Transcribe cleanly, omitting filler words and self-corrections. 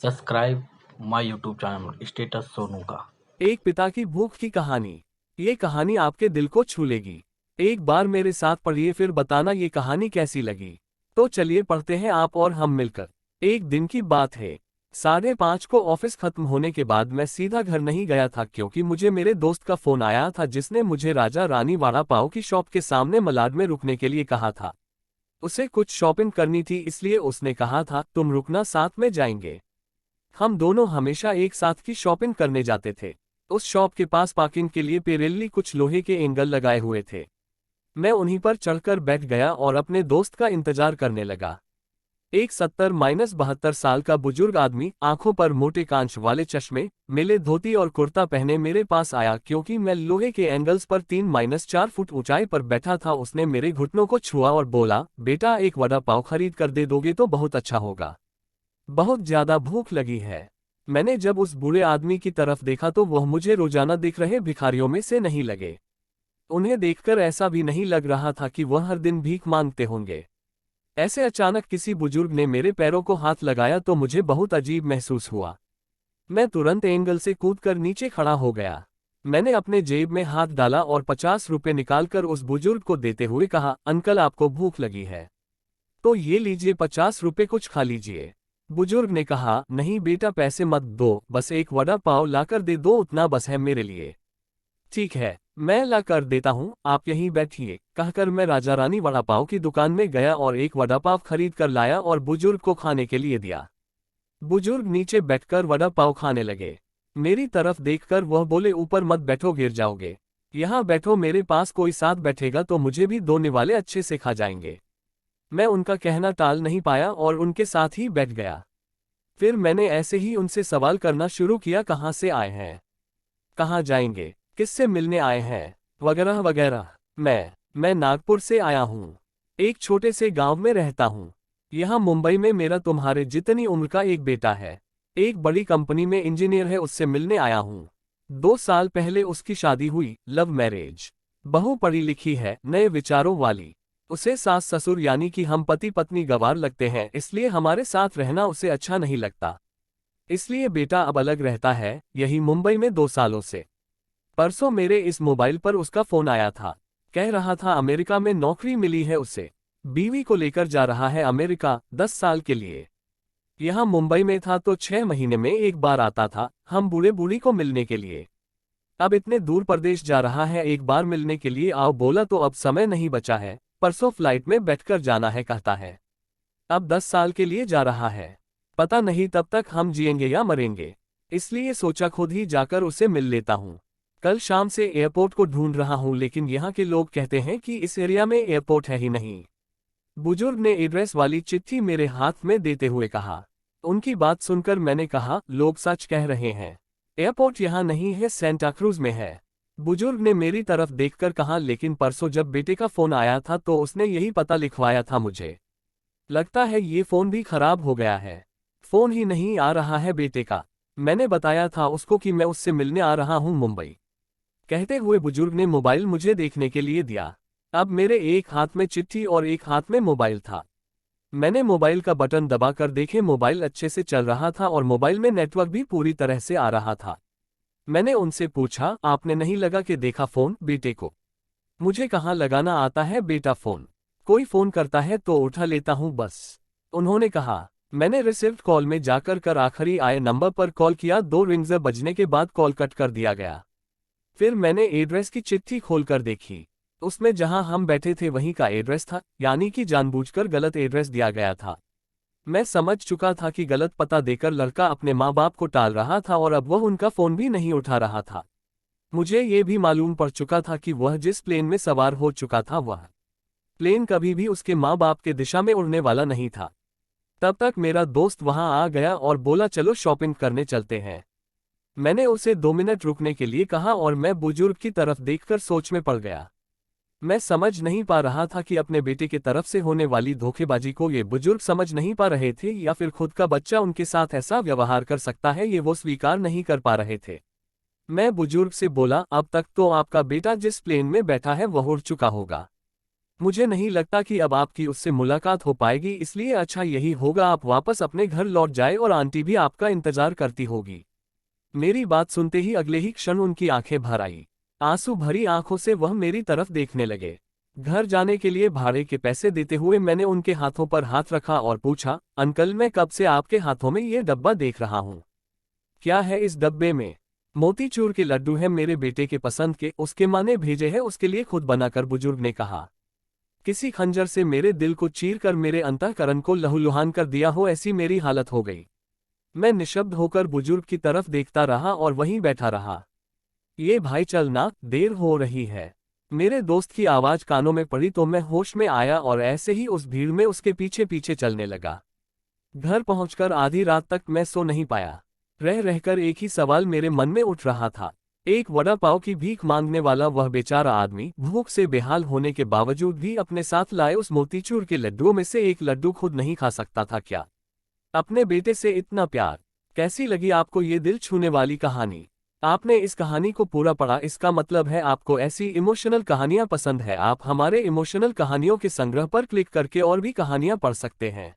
Subscribe my YouTube channel status Sonu का। एक पिता की भूख की कहानी। ये कहानी आपके दिल को छू लेगी। एक बार मेरे साथ पढ़िए, फिर बताना ये कहानी कैसी लगी। तो चलिए पढ़ते हैं आप और हम मिलकर। एक दिन की बात है। 5:30 को ऑफिस खत्म होने के बाद मैं सीधा घर नहीं गया था, क्योंकि मुझे मेरे दोस्त का फोन आया था जिसने मुझे राजा रानी वड़ा पाव की शॉप के सामने मलाड में रुकने के लिए कहा था। उसे कुछ शॉपिंग करनी थी, इसलिए उसने कहा था तुम रुकना, साथ में जाएंगे। हम दोनों हमेशा एक साथ की शॉपिंग करने जाते थे। उस शॉप के पास पार्किंग के लिए पिरेली कुछ लोहे के एंगल लगाए हुए थे। मैं उन्हीं पर चढ़कर बैठ गया और अपने दोस्त का इंतजार करने लगा। एक 70-72 साल का बुजुर्ग आदमी, आंखों पर मोटे कांच वाले चश्मे, मेले धोती और कुर्ता पहने मेरे पास आया, क्योंकि मैं लोहे के एंगल्स पर 3-4 फुट ऊंचाई पर बैठा था। उसने मेरे घुटनों को छुआ और बोला, बेटा एक वड़ा पाव खरीद कर दे दोगे तो बहुत अच्छा होगा, बहुत ज्यादा भूख लगी है। मैंने जब उस बूढ़े आदमी की तरफ देखा तो वह मुझे रोजाना दिख रहे भिखारियों में से नहीं लगे। उन्हें देखकर ऐसा भी नहीं लग रहा था कि वह हर दिन भीख मांगते होंगे। ऐसे अचानक किसी बुजुर्ग ने मेरे पैरों को हाथ लगाया तो मुझे बहुत अजीब महसूस हुआ। मैं तुरंत एंगल से कूदकर नीचे खड़ा हो गया। मैंने अपने जेब में हाथ डाला और 50 रुपए निकालकर उस बुजुर्ग को देते हुए कहा, अंकल आपको भूख लगी है तो ये लीजिए 50 रुपए, कुछ खा लीजिए। बुजुर्ग ने कहा, नहीं बेटा पैसे मत दो, बस एक वड़ा पाव लाकर दे दो, उतना बस है मेरे लिए। ठीक है, मैं ला कर देता हूँ, आप यहीं बैठिए, कहकर मैं राजा रानी वड़ा पाव की दुकान में गया और एक वड़ा पाव खरीद कर लाया और बुजुर्ग को खाने के लिए दिया। बुजुर्ग नीचे बैठकर वड़ा पाव खाने लगे। मेरी तरफ देखकर वह बोले, ऊपर मत बैठो, गिर जाओगे, यहाँ बैठो, मेरे पास कोई साथ बैठेगा तो मुझे भी 2 निवाले अच्छे से खा जाएंगे। मैं उनका कहना टाल नहीं पाया और उनके साथ ही बैठ गया। फिर मैंने ऐसे ही उनसे सवाल करना शुरू किया, कहाँ से आए हैं, कहाँ जाएंगे, किससे मिलने आए हैं, वगैरह वगैरह। मैं नागपुर से आया हूँ, एक छोटे से गांव में रहता हूँ। यहाँ मुंबई में मेरा तुम्हारे जितनी उम्र का एक बेटा है, एक बड़ी कंपनी में इंजीनियर है, उससे मिलने आया हूँ। 2 साल पहले उसकी शादी हुई, लव मैरिज। बहू पढ़ी लिखी है, नए विचारों वाली। उसे सास ससुर यानी कि हम पति पत्नी गंवार लगते हैं, इसलिए हमारे साथ रहना उसे अच्छा नहीं लगता। इसलिए बेटा अब अलग रहता है, यही मुंबई में 2 सालों से। परसों मेरे इस मोबाइल पर उसका फोन आया था। कह रहा था अमेरिका में नौकरी मिली है उसे, बीवी को लेकर जा रहा है अमेरिका 10 साल के लिए। यहाँ मुंबई में था तो 6 महीने में एक बार आता था हम बूढ़े बूढ़ी को मिलने के लिए। अब इतने दूर प्रदेश जा रहा है एक बार मिलने के लिए आओ, बोला तो अब समय नहीं बचा है, परसों फ्लाइट में बैठकर जाना है कहता है। अब 10 साल के लिए जा रहा है, पता नहीं तब तक हम जिएंगे या मरेंगे, इसलिए सोचा खुद ही जाकर उसे मिल लेता हूँ। कल शाम से एयरपोर्ट को ढूंढ रहा हूँ, लेकिन यहाँ के लोग कहते हैं कि इस एरिया में एयरपोर्ट है ही नहीं। बुजुर्ग ने एड्रेस वाली चिट्ठी मेरे हाथ में देते हुए कहा। उनकी बात सुनकर मैंने कहा, लोग सच कह रहे हैं, एयरपोर्ट यहाँ नहीं है, सेंटा क्रूज में है। बुजुर्ग ने मेरी तरफ देखकर कहा, लेकिन परसों जब बेटे का फोन आया था तो उसने यही पता लिखवाया था मुझे। लगता है ये फोन भी खराब हो गया है, फोन ही नहीं आ रहा है बेटे का। मैंने बताया था उसको कि मैं उससे मिलने आ रहा हूँ मुंबई। कहते हुए बुजुर्ग ने मोबाइल मुझे देखने के लिए दिया। अब मेरे एक हाथ में चिट्ठी और एक हाथ में मोबाइल था। मैंने मोबाइल का बटन दबाकर देखे, मोबाइल अच्छे से चल रहा था और मोबाइल में नेटवर्क भी पूरी तरह से आ रहा था। मैंने उनसे पूछा, आपने नहीं लगा के देखा फोन बेटे को? मुझे कहाँ लगाना आता है बेटा फोन, कोई फोन करता है तो उठा लेता हूँ बस। उन्होंने कहा। मैंने रिसीव्ड कॉल में जाकर कर आखिरी आए नंबर पर कॉल किया, 2 रिंग्स बजने के बाद कॉल कट कर दिया गया। फिर मैंने एड्रेस की चिट्ठी खोलकर देखी, उसमें जहां हम बैठे थे वहीं का एड्रेस था, यानी कि जानबूझकर गलत एड्रेस दिया गया था। मैं समझ चुका था कि गलत पता देकर लड़का अपने माँ बाप को टाल रहा था और अब वह उनका फोन भी नहीं उठा रहा था। मुझे ये भी मालूम पड़ चुका था कि वह जिस प्लेन में सवार हो चुका था वह प्लेन कभी भी उसके माँ बाप के दिशा में उड़ने वाला नहीं था। तब तक मेरा दोस्त वहां आ गया और बोला, चलो शॉपिंग करने चलते हैं। मैंने उसे 2 मिनट रुकने के लिए कहा और मैं बुजुर्ग की तरफ देखकर सोच में पड़ गया। मैं समझ नहीं पा रहा था कि अपने बेटे की तरफ से होने वाली धोखेबाजी को ये बुजुर्ग समझ नहीं पा रहे थे या फिर खुद का बच्चा उनके साथ ऐसा व्यवहार कर सकता है ये वो स्वीकार नहीं कर पा रहे थे। मैं बुजुर्ग से बोला, अब तक तो आपका बेटा जिस प्लेन में बैठा है वह उड़ चुका होगा। मुझे नहीं लगता कि अब आपकी उससे मुलाकात हो पाएगी, इसलिए अच्छा यही होगा आप वापस अपने घर लौट जाए और आंटी भी आपका इंतजार करती होगी। मेरी बात सुनते ही अगले ही क्षण उनकी आंखें भर आई। आंसू भरी आंखों से वह मेरी तरफ देखने लगे। घर जाने के लिए भाड़े के पैसे देते हुए मैंने उनके हाथों पर हाथ रखा और पूछा, अंकल मैं कब से आपके हाथों में ये डब्बा देख रहा हूँ। क्या है इस डब्बे में? मोतीचूर के लड्डू है, मेरे बेटे के पसंद के, उसके माँ ने भेजे हैं उसके लिए खुद बनाकर, बुजुर्ग ने कहा। किसी खंजर से मेरे दिल को चीर कर मेरे अंतःकरण को लहूलुहान कर दिया हो, ऐसी मेरी हालत हो गई। मैं निशब्द होकर बुजुर्ग की तरफ देखता रहा और वहीं बैठा रहा। ये भाई चलना, देर हो रही है। मेरे दोस्त की आवाज कानों में पड़ी तो मैं होश में आया और ऐसे ही उस भीड़ में उसके पीछे पीछे चलने लगा। घर पहुंचकर आधी रात तक मैं सो नहीं पाया। रह रहकर एक ही सवाल मेरे मन में उठ रहा था। एक वड़ा पाव की भीख मांगने वाला वह बेचारा आदमी भूख से बेहाल होने के बावजूद भी अपने साथ लाए उस मोतीचूर के लड्डुओं में से एक लड्डू खुद नहीं खा सकता था क्या? अपने बेटे से इतना प्यार। कैसी लगी आपको ये दिल छूने वाली कहानी? आपने इस कहानी को पूरा पढ़ा, इसका मतलब है आपको ऐसी इमोशनल कहानियां पसंद है। आप हमारे इमोशनल कहानियों के संग्रह पर क्लिक करके और भी कहानियां पढ़ सकते हैं।